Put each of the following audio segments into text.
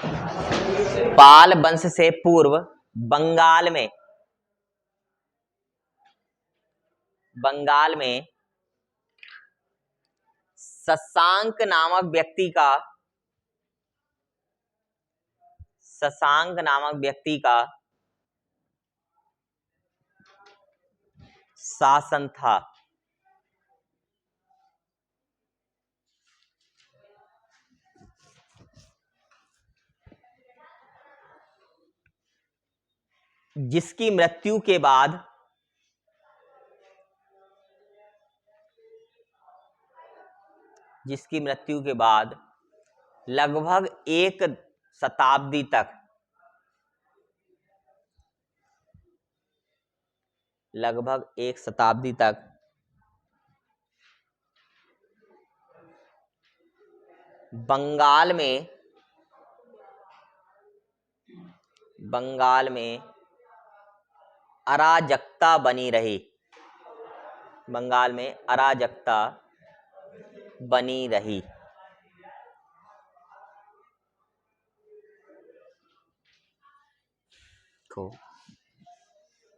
पाल वंश से पूर्व बंगाल में शशांक नामक व्यक्ति का शासन था। जिसकी मृत्यु के बाद लगभग एक शताब्दी तक बंगाल में अराजकता बनी रही।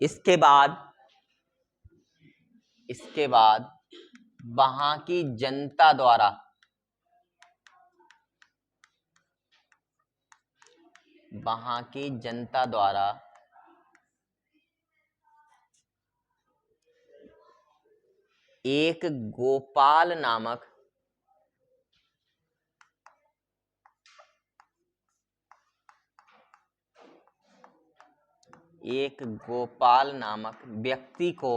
इसके बाद वहां की जनता द्वारा एक गोपाल नामक व्यक्ति को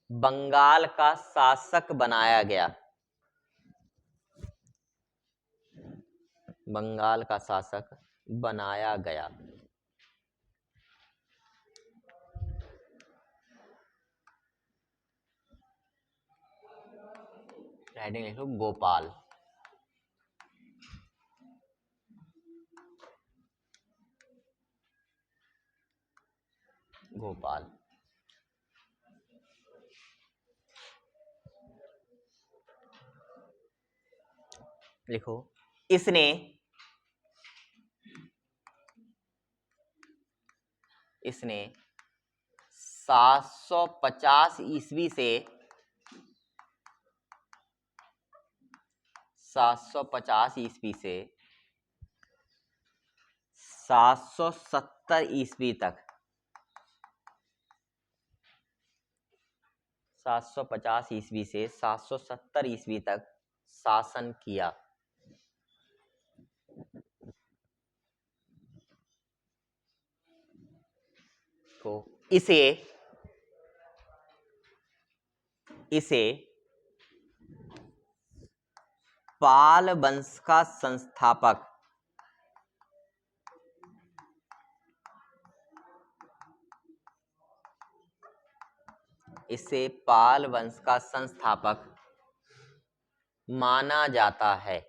बंगाल का शासक बनाया गया। हेडिंग लिखो गोपाल। लिखो इसने 750 ईस्वी से 770 ईस्वी तक 750 ईस्वी से 770 ईस्वी तक शासन किया। तो इसे पाल वंश का संस्थापक माना जाता है।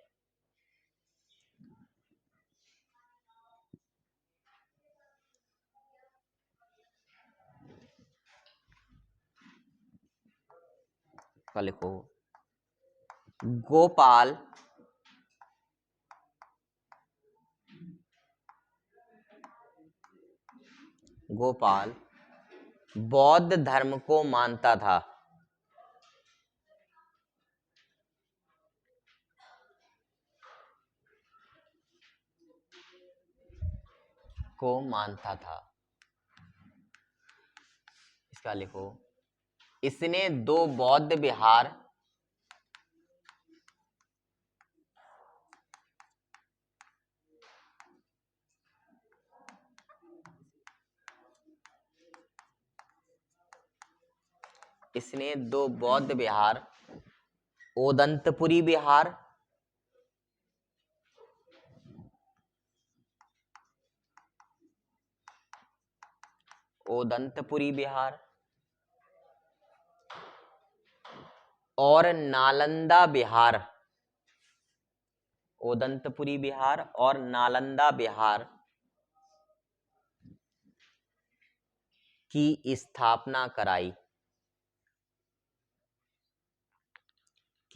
लिखो गोपाल बौद्ध धर्म को मानता था। इसका लिखो इसने दो बौद्ध विहार ओदंतपुरी विहार और नालंदा विहार की स्थापना कराई।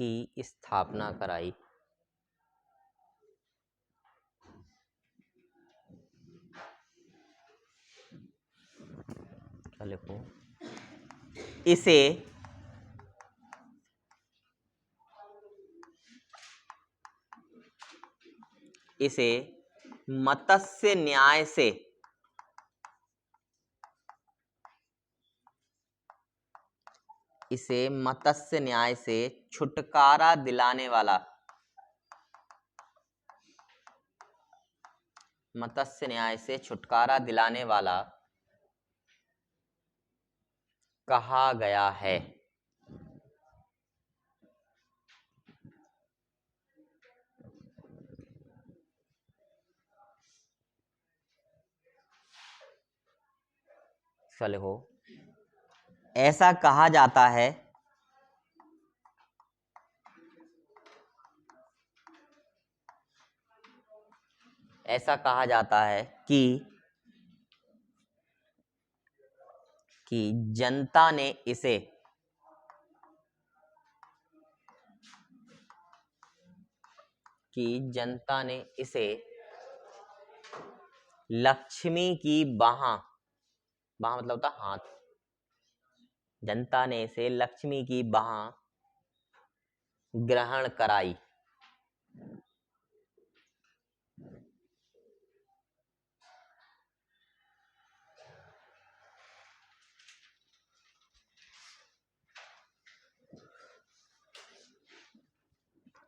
की स्थापना कराई। क्या लिखो? इसे मत्स्य न्याय से छुटकारा दिलाने वाला कहा गया है। लिखो, ऐसा कहा जाता है कि जनता ने इसे लक्ष्मी की बाह मतलब होता हाथ, जनता ने इसे लक्ष्मी की बाह ग्रहण कराई।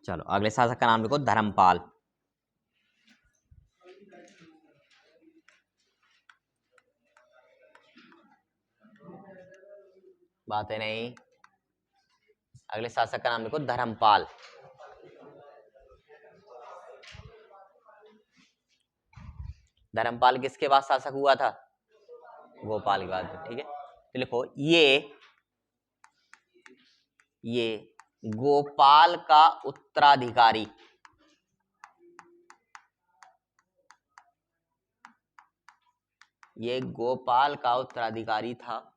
चलो अगले शासक का नाम लिखो, धर्मपाल। बात है नहीं, अगले शासक का नाम लिखो, धर्मपाल। धर्मपाल किसके बाद शासक हुआ था? गोपाल के बाद। ठीक है, तो लिखो ये गोपाल का उत्तराधिकारी था।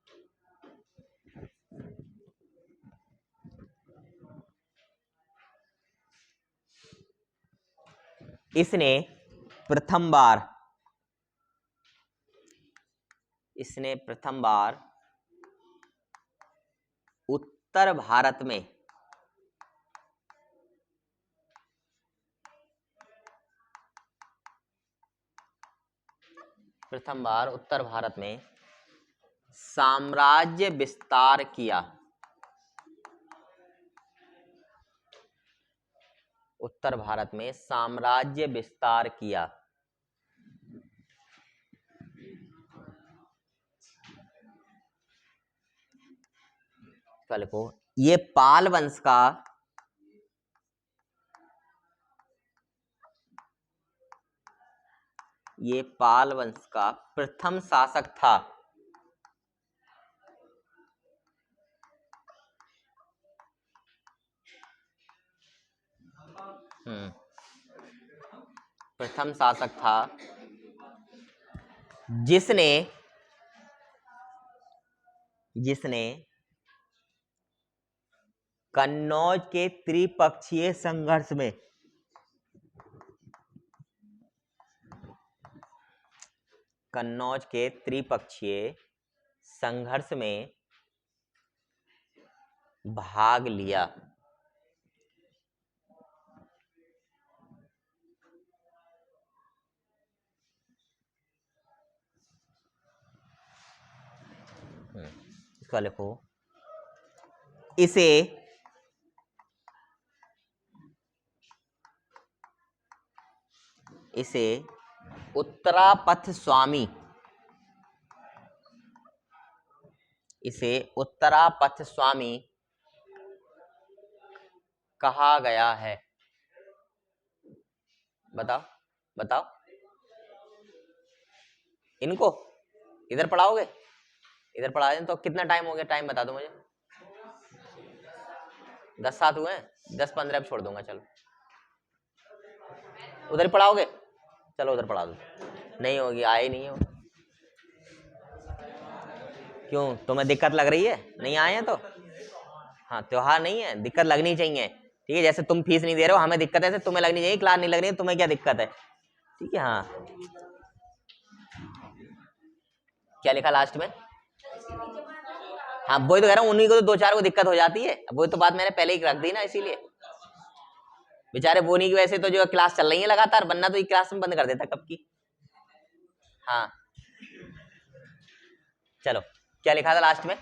इसने प्रथम बार उत्तर भारत में साम्राज्य विस्तार किया। उत्तर भारत में साम्राज्य विस्तार किया। को ये पाल वंश का प्रथम शासक था। प्रथम शासक था जिसने कन्नौज के त्रिपक्षीय संघर्ष में भाग लिया। इसका लिखो, इसे उत्तरापथ स्वामी कहा गया है। बताओ इनको इधर पढ़ाओगे? इधर पढ़ा दें तो कितना टाइम हो गया? टाइम बता दो मुझे। 10 सात हुए हैं, 10-15 अब छोड़ दूंगा। चलो उधर पढ़ाओगे? चलो उधर पढ़ा दो। नहीं होगी, आए नहीं हो। क्यों, तुम्हें दिक्कत लग रही है? नहीं आए हैं तो हाँ, त्योहार नहीं है, दिक्कत लगनी चाहिए। ठीक है, जैसे तुम फीस नहीं दे रहे हो, हमें दिक्कत है, ऐसे तुम्हें लगनी चाहिए, क्लास नहीं लगनी है, तुम्हें क्या दिक्कत है। ठीक है, हाँ क्या लिखा लास्ट में, हाँ वही तो कह रहा हूँ, उन्हीं को तो दो चार को दिक्कत हो जाती है, वही तो बात मैंने पहले ही रख दी ना, इसीलिए बेचारे बोनी की वजह से तो जो क्लास चल रही है लगातार, वरना तो ये क्लास में बंद कर देता कब की। हाँ चलो क्या लिखा था लास्ट में,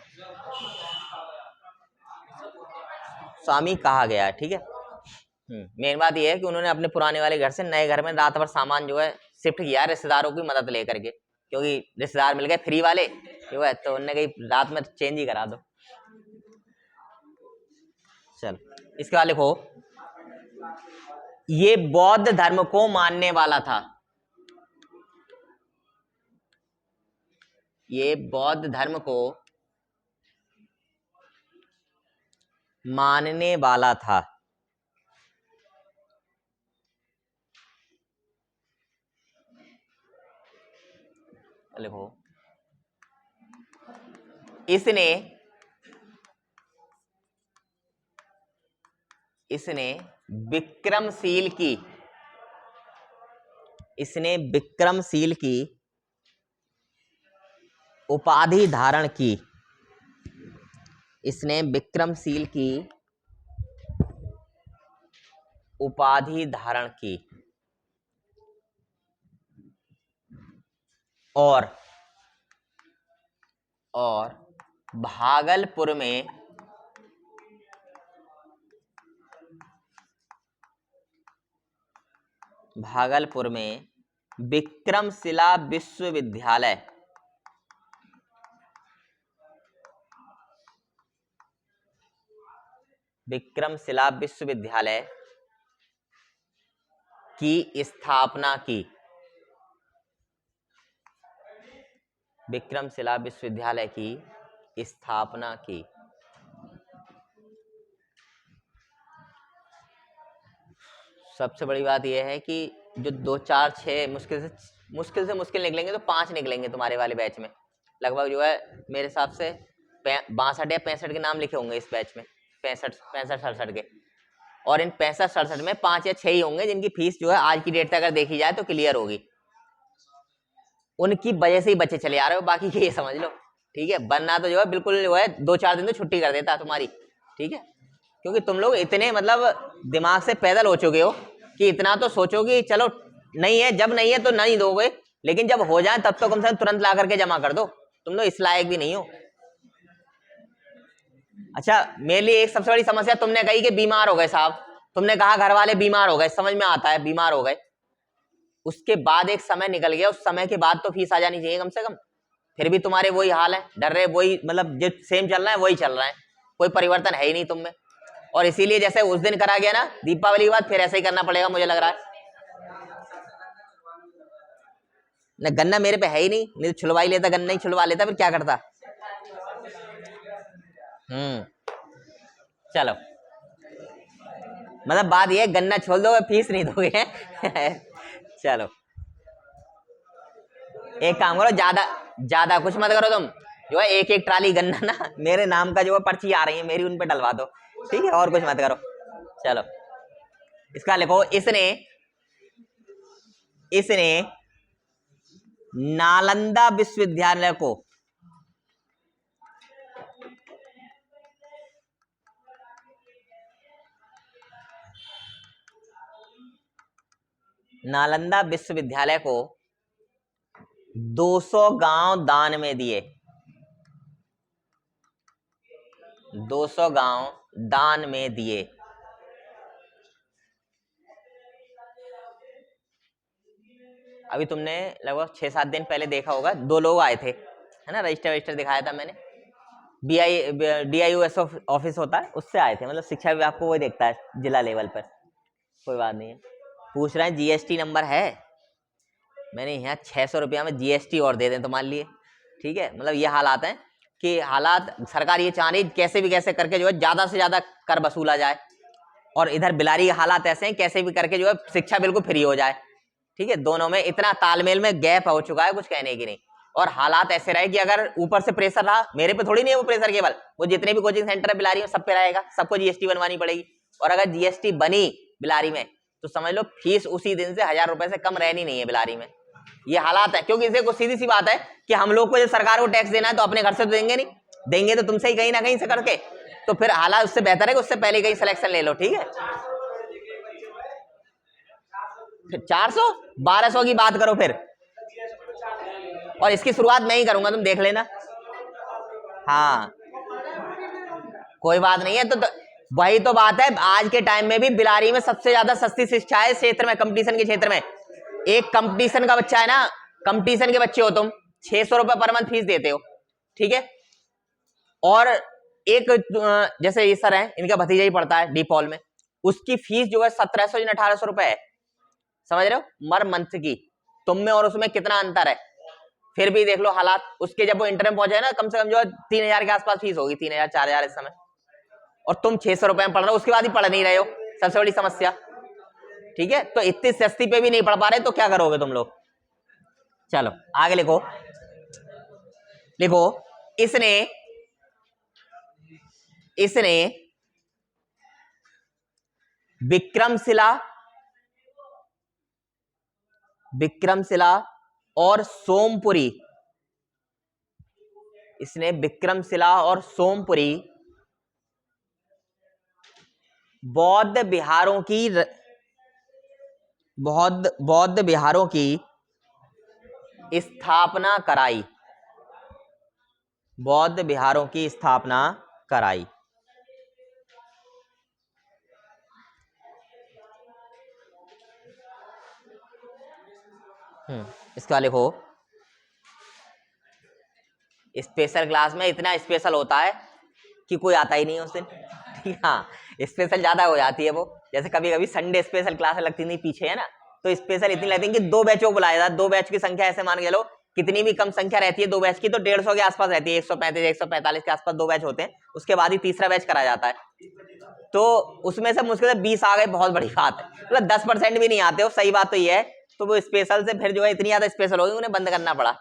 स्वामी कहा गया, ठीक है। मेन बात यह है कि उन्होंने अपने पुराने वाले घर से नए घर में रात भर सामान जो है शिफ्ट किया, रिश्तेदारों की मदद लेकर के, क्योंकि रिश्तेदार मिल गए फ्री वाले जो है, तो उन्होंने कही रात में चेंज ही करा दो। चल इसके बाद लिखो, ये बौद्ध धर्म को मानने वाला था, ये बौद्ध धर्म को मानने वाला था, लिखो इसने विक्रमशील की, इसने विक्रमशील की उपाधि धारण की, इसने विक्रमशील की उपाधि धारण की, और भागलपुर में विक्रमशिला विश्वविद्यालय, विक्रमशिला विश्वविद्यालय की स्थापना की, विक्रमशिला विश्वविद्यालय की स्थापना की। सबसे बड़ी बात यह है कि जो 2 4 6 मुश्किल निकलेंगे तो 5 निकलेंगे तुम्हारे वाले बैच में, लगभग जो है मेरे हिसाब से 62 या 65 के नाम लिखे होंगे इस बैच में, 65 67 के, और इन 65 67 में 5 या 6 ही होंगे जिनकी फीस जो है आज की डेट तक अगर देखी जाए तो क्लियर होगी, उनकी वजह से ही बच्चे चले आ रहे हो, बाकी ये समझ लो। ठीक है, वरना तो जो है बिल्कुल जो है 2 4 दिन तो छुट्टी कर देता तुम्हारी। ठीक है, क्योंकि तुम लोग इतने मतलब दिमाग से पैदल हो चुके हो कि इतना तो सोचो कि चलो नहीं है, जब नहीं है तो नहीं दोगे, लेकिन जब हो जाए तब तो कम से कम तुरंत ला करके जमा कर दो, तुम लोग इस लायक भी नहीं हो। अच्छा मेरे लिए एक सबसे बड़ी समस्या तुमने कही कि बीमार हो गए साहब, तुमने कहा घर वाले बीमार हो गए, समझ में आता है बीमार हो गए, उसके बाद एक समय निकल गया, उस समय के बाद तो फीस आ जानी चाहिए कम से कम, फिर भी तुम्हारे वही हाल है, डर रहे वही, मतलब जो सेम चल रहा है वही चल रहा है, कोई परिवर्तन है ही नहीं तुम में, और इसीलिए जैसे उस दिन करा गया ना दीपावली के बाद, फिर ऐसे ही करना पड़ेगा मुझे लग रहा है। न गन्ना मेरे पे है ही नहीं तो छुलवा ही लेता, गन्ना ही छुलवा लेता, फिर क्या करता। चलो मतलब बात ये, गन्ना छोड़ दोगे फीस नहीं दोगे। चलो एक काम करो, ज्यादा कुछ मत करो, तुम जो है एक एक ट्राली गन्ना ना मेरे नाम का जो है पर्ची आ रही है मेरी, उन पे डलवा दो, ठीक है, और कुछ मत करो। चलो इसका लिखो, इसने नालंदा विश्वविद्यालय को नालंदा विश्वविद्यालय को 200 गांव दान में दिए, 200 गांव दान में दिए। अभी तुमने लगभग 6-7 दिन पहले देखा होगा, 2 लोग आए थे, है ना, रजिस्टर दिखाया था मैंने, DIUS ऑफिस होता है उससे आए थे, मतलब शिक्षा विभाग को वही देखता है जिला लेवल पर, कोई बात नहीं है। पूछ रहे हैं GST नंबर है, मैंने यहाँ 600 रुपया में GST और दे दें तुम्हारे लिए। ठीक है, मतलब ये हालात हैं कि हालात सरकार ये चाह रही कैसे भी कैसे करके जो है ज्यादा से ज्यादा कर वसूला जाए, और इधर बिलारी के हालात ऐसे हैं कैसे भी करके जो है शिक्षा बिल्कुल फ्री हो जाए। ठीक है, दोनों में इतना तालमेल में गैप हो चुका है, कुछ कहने की नहीं, और हालात ऐसे रहे कि अगर ऊपर से प्रेशर रहा, मेरे पे थोड़ी नहीं है वो प्रेशर, केवल वो जितने भी कोचिंग सेंटर है बिलारी में सब पे रहेगा, सबको GST बनवानी पड़ेगी, और अगर जीएसटी बनी बिलारी में तो समझ लो फीस उसी दिन से 1000 रुपए से कम रहनी नहीं है बिलारी में। ये हालात है, क्योंकि इसे को सीधी सी बात है कि हम लोग को जो सरकार को टैक्स देना है तो अपने घर से तो देंगे नहीं, देंगे तो तुमसे ही कहीं ना कहीं से करके, तो फिर हालात उससे बेहतर है कि उससे पहले कहीं सिलेक्शन ले लो। ठीक है, फिर 400 1200 की बात करो फिर, और इसकी शुरुआत मैं ही करूंगा, तुम देख लेना। हाँ कोई बात नहीं है, तो वही तो बात है, आज के टाइम में भी बिलारी में सबसे ज्यादा सस्ती शिक्षा है क्षेत्र में, कंपटीशन के क्षेत्र में। एक कंपटीशन का बच्चा है ना, कंपटीशन के बच्चे हो तुम, 600 रुपए पर मंथ फीस देते हो, ठीक है। और एक जैसे ये सर है, इनका भतीजा ही पढ़ता है डीपॉल में, उसकी फीस जो है 1700 या 1800 रुपए है, समझ रहे हो, मर मंथ की। तुम में और उसमें कितना अंतर है, फिर भी देख लो हालात उसके। जब वो इंटर में पहुंचे ना, कम से कम जो है 3000 के आसपास फीस होगी, 3000 4000 इस समय, और तुम 600 रुपए में पढ़ रहे हो, उसके बाद ही पढ़ नहीं रहे हो, सबसे बड़ी समस्या। ठीक है, तो इतनी सस्ती पे भी नहीं पढ़ पा रहे तो क्या करोगे तुम लोग। चलो आगे लिखो, लिखो इसने इसने विक्रमशिला और सोमपुरी, इसने विक्रमशिला और सोमपुरी बौद्ध विहारों की स्थापना कराई, बौद्ध विहारों की स्थापना कराई। इसका लिखो, स्पेशल क्लास में इतना स्पेशल होता है कि कोई आता ही नहीं है उस दिन। ठीक, हाँ स्पेशल ज्यादा हो जाती है वो, जैसे कभी कभी संडे स्पेशल क्लास लगती नहीं पीछे है ना, तो स्पेशल इतनी लगती है कि 2 बैचों को बुलाया जाता है। 2 बैच की संख्या ऐसे मान के चलो, कितनी भी कम संख्या रहती है 2 बैच की तो 150 के आसपास रहती है, 135 145 के आसपास 2 बैच होते हैं, उसके बाद ही तीसरा बैच करा जाता है। तो उसमें से मुश्किल से 20 आ गए, बहुत बड़ी बात है, मतलब 10% भी नहीं आते हो, सही बात तो ये है। तो वो स्पेशल से फिर जो है इतनी ज्यादा स्पेशल हो गई, उन्हें बंद करना पड़ा।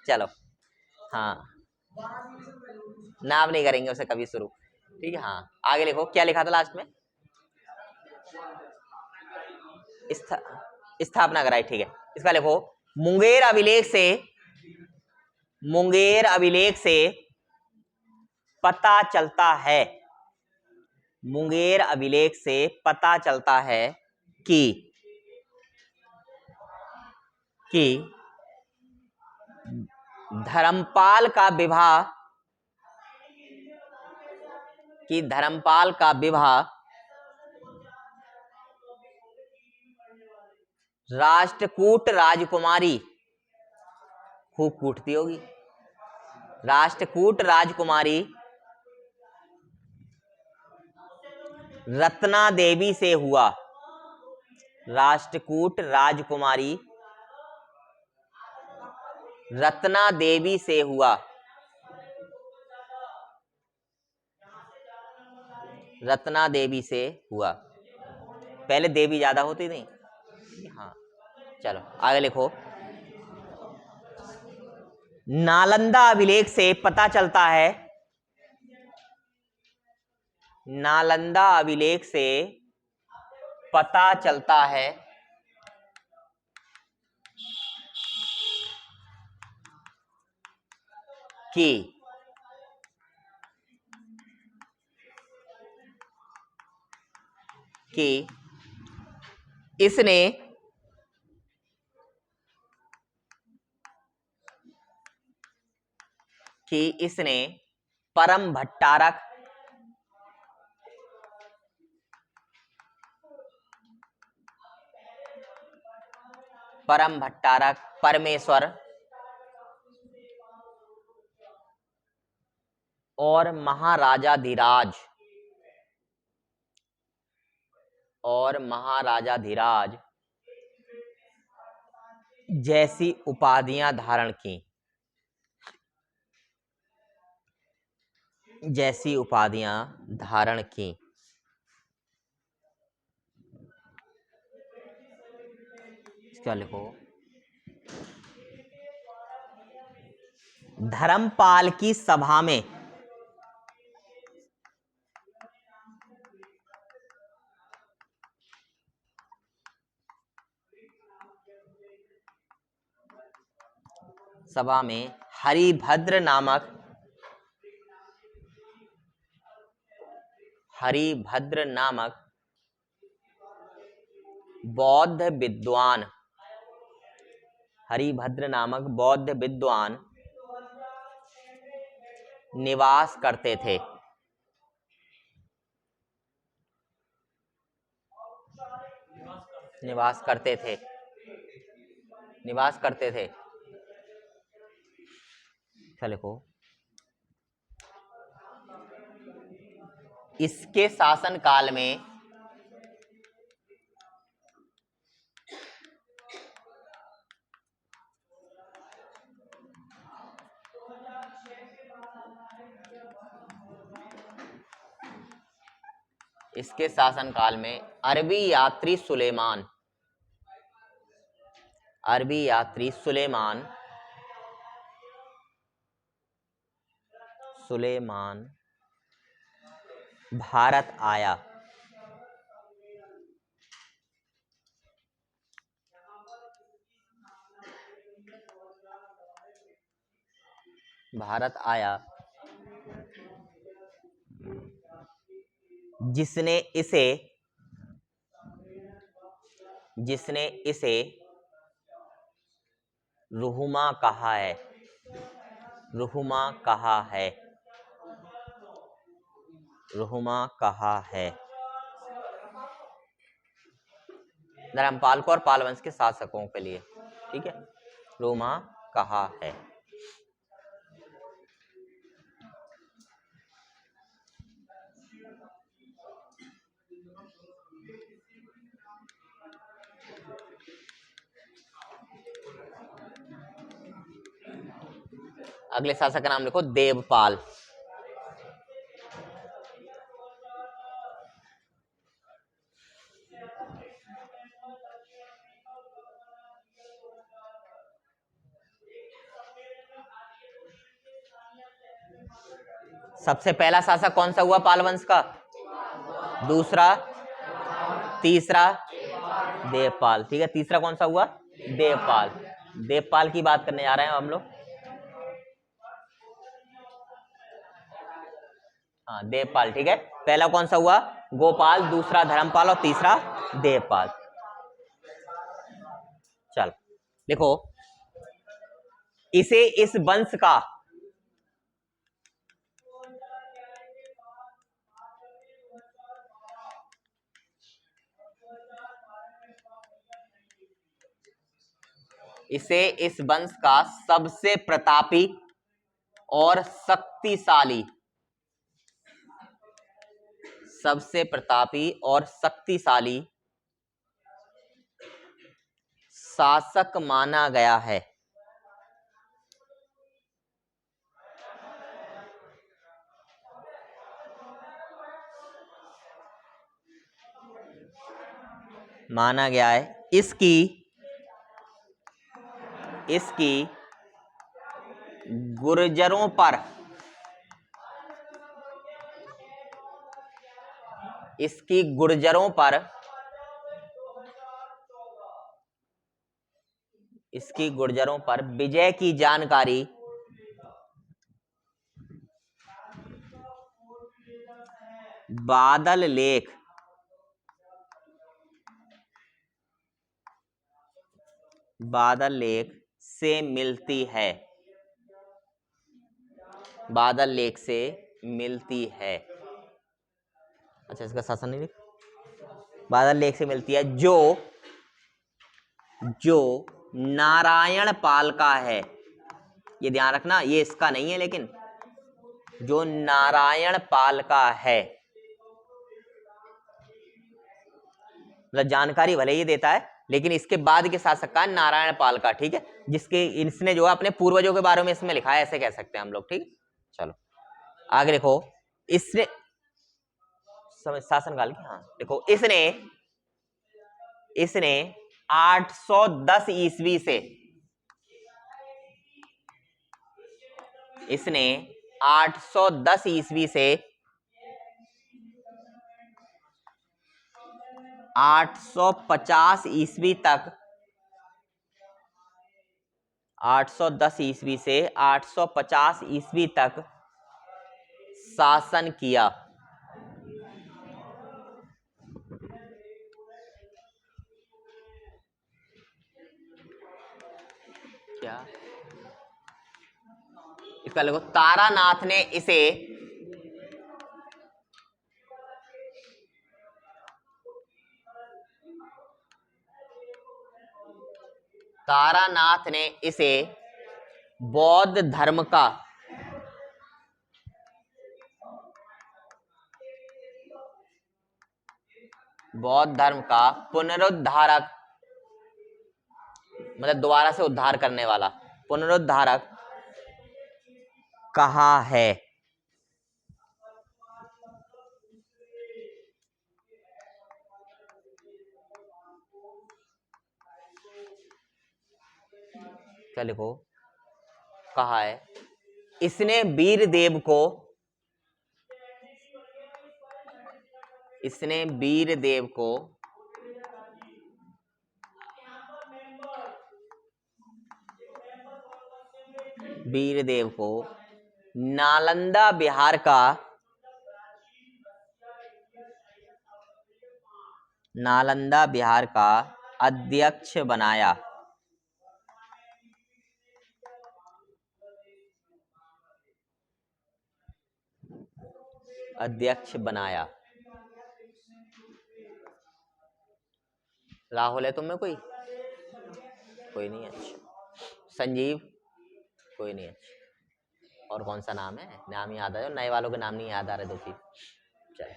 चलो हाँ, नाम नहीं करेंगे उसे कभी शुरू। ठीक है, हाँ आगे लिखो, क्या लिखा था लास्ट में, स्थापना कराई। ठीक है, इसका लिखो, मुंगेर अभिलेख से पता चलता है, मुंगेर अभिलेख से पता चलता है कि धर्मपाल का विवाह राष्ट्रकूट राजकुमारी, खूब कूटती होगी, राष्ट्रकूट राजकुमारी रत्ना देवी से हुआ, राष्ट्रकूट राजकुमारी रत्ना देवी से हुआ, रत्ना देवी से हुआ। पहले देवी ज्यादा होती थी। हाँ चलो आगे लिखो, नालंदा अभिलेख से पता चलता है, नालंदा अभिलेख से पता चलता है कि इसने परम भट्टारक परमेश्वर और महाराजाधिराज जैसी उपाधियां धारण की, क्या लिखो, धर्मपाल की सभा में सभा में हरिभद्र नामक बौद्ध विद्वान निवास करते थे। क्या लिखो? इसके शासन काल में अरबी यात्री सुलेमान भारत आया। जिसने इसे रुहुमा कहा है। धर्मपाल को और पाल वंश के शासकों के लिए, ठीक है, रुहुमा कहा है। अगले शासक का नाम लिखो, देवपाल। सबसे पहला शासक कौन सा हुआ पाल वंश का? दूसरा, तीसरा देवपाल, ठीक है। तीसरा कौन सा हुआ? देवपाल की बात करने जा रहे हैं हम लोग। हाँ, देवपाल, ठीक है। पहला कौन सा हुआ? गोपाल, दूसरा धर्मपाल और तीसरा देवपाल। चल देखो, इसे इस वंश का सबसे प्रतापी और शक्तिशाली शासक माना गया है। इसकी गुर्जरों पर विजय की जानकारी बादल लेख से मिलती है। अच्छा, इसका शासन नहीं लिख, बादल लेख से मिलती है, जो नारायण पाल का है। ये ध्यान रखना, ये इसका नहीं है, लेकिन जो नारायण पाल का है, मतलब जानकारी भले ही देता है, लेकिन इसके बाद के शासक का नारायण पाल का, ठीक है, जिसके इसने जो है अपने पूर्वजों के बारे में इसमें लिखा है, ऐसे कह सकते हैं हम लोग, ठीक। चलो आगे देखो, इसने शासनकाल की, हाँ देखो, इसने 810 ईस्वी से 810 ईस्वी से 850 ईस्वी तक 810 ईस्वी से 850 ईस्वी तक शासन किया। क्या इसका लिखो, तारानाथ ने इसे तारानाथ ने इसे बौद्ध धर्म का पुनरुद्धारक, मतलब दोबारा से उद्धार करने वाला, पुनरुद्धारक कहा है। क्या लिखो, कहा है। इसने वीरदेव को नालंदा बिहार का अध्यक्ष बनाया। राहुल है तुम में कोई नहीं? अच्छा। संजीव, कोई नहीं। अच्छा, और कौन सा नाम है? नाम याद आ जाओ, नए वालों के नाम नहीं याद आ रहे तो फिर चलो।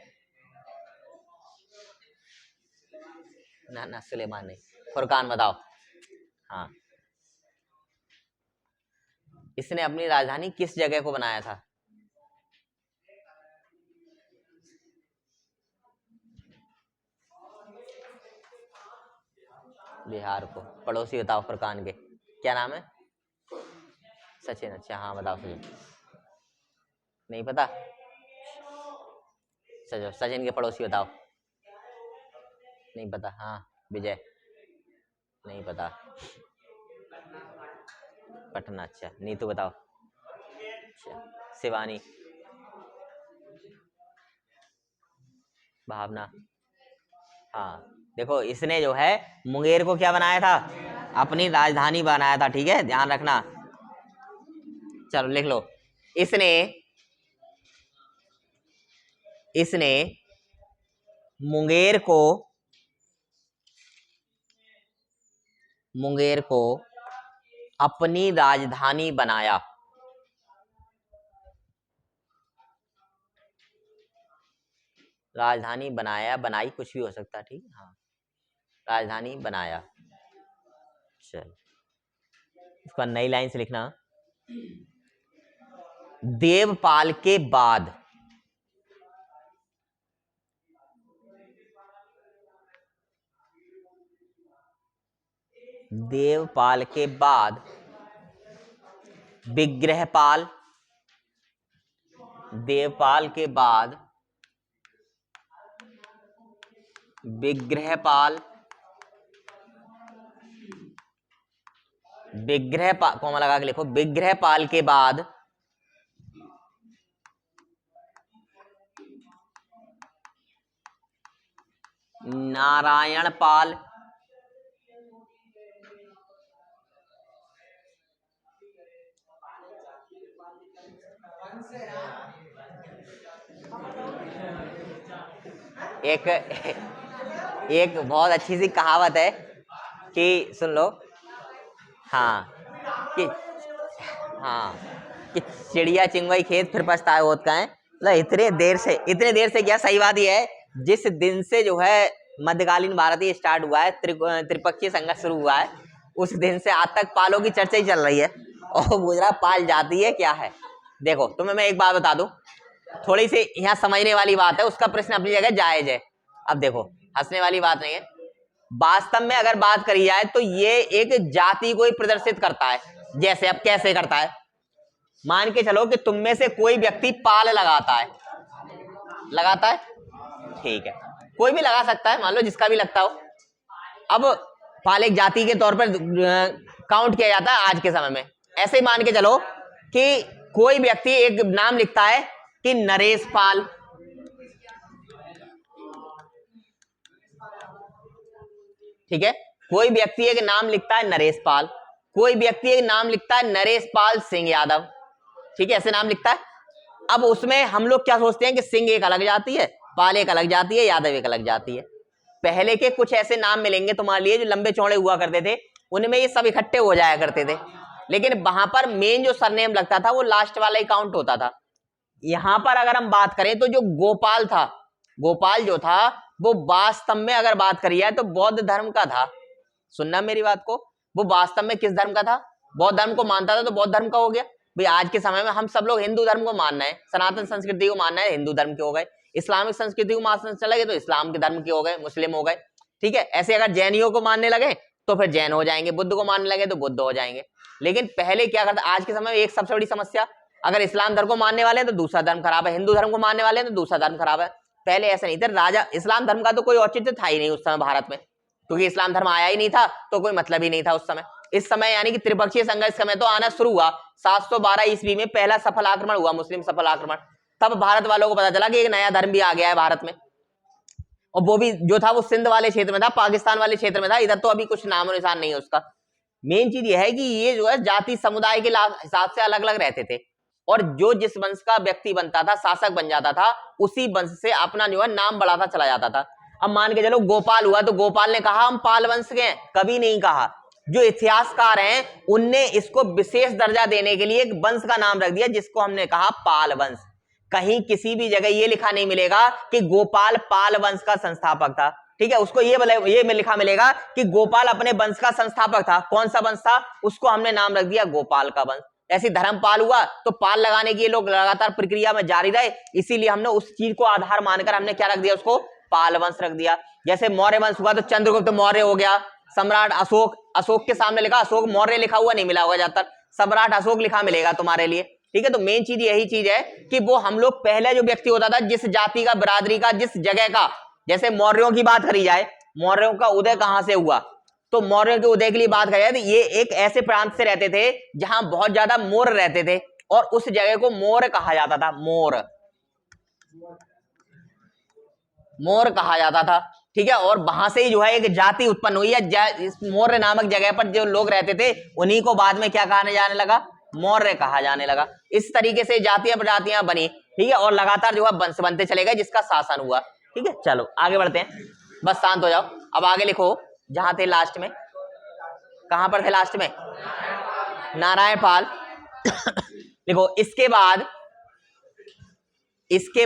ना सुलेमान नहीं, फुरकान बताओ। हाँ, इसने अपनी राजधानी किस जगह को बनाया था? बिहार को। पड़ोसी बताओ फुरकान के, क्या नाम है? सचिन। अच्छा, हाँ बताओ सचिन। नहीं पता? सचिन के पड़ोसी बताओ। नहीं पता? हाँ, विजय। नहीं पता? पटना। अच्छा, नीतू बताओ। अच्छा, शिवानी। भावना। हाँ, देखो इसने जो है मुंगेर को क्या बनाया था? अपनी राजधानी बनाया था। ठीक है, ध्यान रखना। चलो लिख लो। इसने मुंगेर को अपनी राजधानी बनाया। राजधानी बनाया, बनाई कुछ भी हो सकता है। ठीक है, हाँ, राजधानी बनाया। चल, इसका नई लाइन से लिखना। देवपाल के बाद विग्रहपाल। देवपाल के बाद विग्रहपाल कोमा लगा के लिखो। विग्रहपाल के बाद नारायणपाल। एक बहुत अच्छी सी कहावत है कि सुन लो। हाँ, कि चिड़िया चिंगवाई खेत फिर पछताए होत का है। इतने देर से क्या, सही बात ही है। जिस दिन से जो है मध्यकालीन भारतीय स्टार्ट हुआ है, त्रिपक्षीय संघर्ष शुरू हुआ है, उस दिन से आज तक पालों की चर्चा ही चल रही है। और गुजरात पाल जाती है क्या है? देखो तुम्हें मैं एक बात बता दूं, थोड़ी सी यहाँ समझने वाली बात है, उसका प्रश्न अपनी जगह जायज है। अब देखो, हंसने वाली बात नहीं है। वास्तव में अगर बात करी जाए तो ये एक जाति को ही प्रदर्शित करता है। जैसे अब कैसे करता है, मान के चलो कि तुम में से कोई व्यक्ति पाल लगाता है। ठीक है, कोई भी लगा सकता है, मान लो जिसका भी लगता हो। अब पाल एक जाति के तौर पर काउंट किया जाता है आज के समय में। ऐसे ही मान के चलो कि कोई व्यक्ति एक नाम लिखता है कि नरेश पाल, ठीक है, कोई व्यक्ति एक नाम लिखता है नरेश पाल, कोई व्यक्ति एक नाम लिखता है नरेश पाल सिंह यादव, ठीक है, ऐसे नाम लिखता है। अब उसमें हम लोग क्या सोचते हैं कि सिंह एक अलग जाती है, पाल एक अलग जाती है, यादव एक अलग जाती है। पहले के कुछ ऐसे नाम मिलेंगे तुम्हारे लिए जो लंबे चौड़े हुआ करते थे, उनमें ये सब इकट्ठे हो जाया करते थे, लेकिन वहां पर मेन जो सरनेम लगता था वो लास्ट वाला ही काउंट होता था। यहां पर अगर हम बात करें तो जो गोपाल था, गोपाल जो था वो वास्तव में अगर बात करी जाए तो बौद्ध धर्म का था। सुनना मेरी बात को, वो वास्तव में किस धर्म का था? बौद्ध धर्म को मानता था, तो बौद्ध धर्म का हो गया। भाई आज के समय में हम सब लोग हिंदू धर्म को मानना है, सनातन संस्कृति को मानना है, हिंदू धर्म के हो गए। इस्लामिक संस्कृति को मानने चले गए तो इस्लाम के धर्म के हो गए, मुस्लिम हो गए, ठीक है। ऐसे अगर जैनियों को मानने लगे तो फिर जैन हो जाएंगे, बुद्ध को मानने लगे तो बुद्ध हो जाएंगे। लेकिन पहले क्या करता, आज के समय में एक सबसे बड़ी समस्या, अगर इस्लाम धर्म को मानने वाले हैं तो दूसरा धर्म खराब है, हिंदू धर्म को मानने वाले हैं तो दूसरा धर्म खराब है। पहले ऐसा नहीं था, राजा इस्लाम धर्म का तो कोई औचित्य था ही नहीं उस समय भारत में, क्योंकि इस्लाम धर्म आया ही नहीं था, तो कोई मतलब ही नहीं था उस समय। इस समय यानी कि त्रिपक्षीय संघर्ष समय तो आना शुरू हुआ 712 ईस्वी में, पहला सफल आक्रमण हुआ, मुस्लिम सफल आक्रमण। तब भारत वालों को पता चला कि एक नया धर्म भी आ गया है भारत में, और वो भी जो था वो सिंध वाले क्षेत्र में था, पाकिस्तान वाले क्षेत्र में था, इधर तो अभी कुछ नामो निशान नहीं है उसका। मेन चीज ये है कि ये जो है जाति समुदाय के हिसाब से अलग अलग रहते थे, और जो जिस वंश का व्यक्ति बनता था, शासक बन जाता था, उसी वंश से अपना जो है नाम बढ़ाता चला जाता था। अब मान के चलो गोपाल हुआ तो गोपाल ने कहा हम पाल वंश के हैं? कभी नहीं कहा। जो इतिहासकार हैं उनने इसको विशेष दर्जा देने के लिए एक वंश का नाम रख दिया जिसको हमने कहा पाल वंश। कहीं किसी भी जगह ये लिखा नहीं मिलेगा कि गोपाल पाल वंश का संस्थापक था, ठीक है। उसको ये लिखा मिलेगा कि गोपाल अपने वंश का संस्थापक था। कौन सा वंश था? उसको हमने नाम रख दिया गोपाल का वंश। ऐसी धर्मपाल हुआ तो पाल लगाने की लोग लगातार प्रक्रिया में जारी रहे, इसीलिए हमने उस चीज को आधार मानकर हमने क्या रख दिया, उसको पाल वंश रख दिया। जैसे मौर्य वंश हुआ तो चंद्रगुप्त मौर्य हो गया, सम्राट अशोक, अशोक के सामने लिखा अशोक, मौर्य लिखा हुआ नहीं मिला होगा ज्यादातर, सम्राट अशोक लिखा मिलेगा तुम्हारे लिए, ठीक है। तो मेन चीज यही चीज है कि वो हम लोग पहले जो व्यक्ति होता था, जिस जाति का, बिरादरी का, जिस जगह का, जैसे मौर्यों की बात करी जाए, मौर्यों का उदय कहां से हुआ, तो मौर्यों के उदय के लिए बात करी जाए तो ये एक ऐसे प्रांत से रहते थे जहां बहुत ज्यादा मोर रहते थे, और उस जगह को मोर कहा जाता था, मोर, मोर कहा जाता था, ठीक है। और वहां से ही जो है एक जाति उत्पन्न हुई है, इस मौर्य नामक जगह पर जो लोग रहते थे उन्हीं को बाद में क्या कहा जाने लगा, मौर्य कहा जाने लगा। इस तरीके से जातियां प्रजातियां बनी, ठीक है, और लगातार जो है वंश बनते चले गए जिसका शासन हुआ, ठीक है। चलो आगे बढ़ते हैं, बस शांत हो जाओ। अब आगे लिखो, जहां थे लास्ट में, कहां पर थे लास्ट में, नारायण पाल लिखो। इसके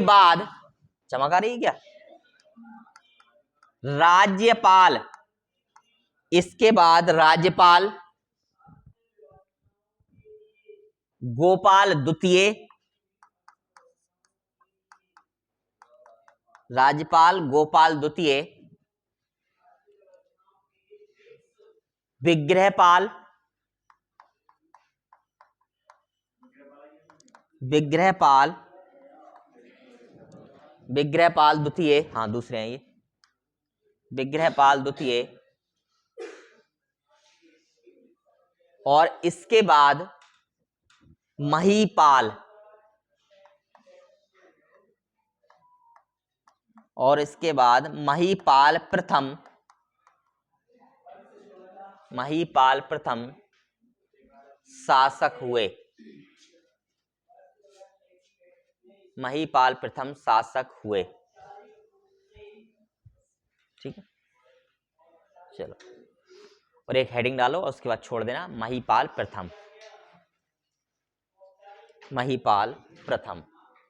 बाद चमक आ रही है क्या, राज्यपाल, इसके बाद राज्यपाल गोपाल द्वितीय, राज्यपाल गोपाल द्वितीय, विग्रहपाल, विग्रहपाल, विग्रहपाल द्वितीय, हाँ दूसरे हैं ये, विग्रहपाल द्वितीय, और इसके बाद महीपाल, और इसके बाद महीपाल प्रथम, महीपाल प्रथम शासक हुए, महीपाल प्रथम शासक हुए, ठीक है। चलो, और एक हेडिंग डालो और उसके बाद छोड़ देना, महीपाल प्रथम, महीपाल प्रथम।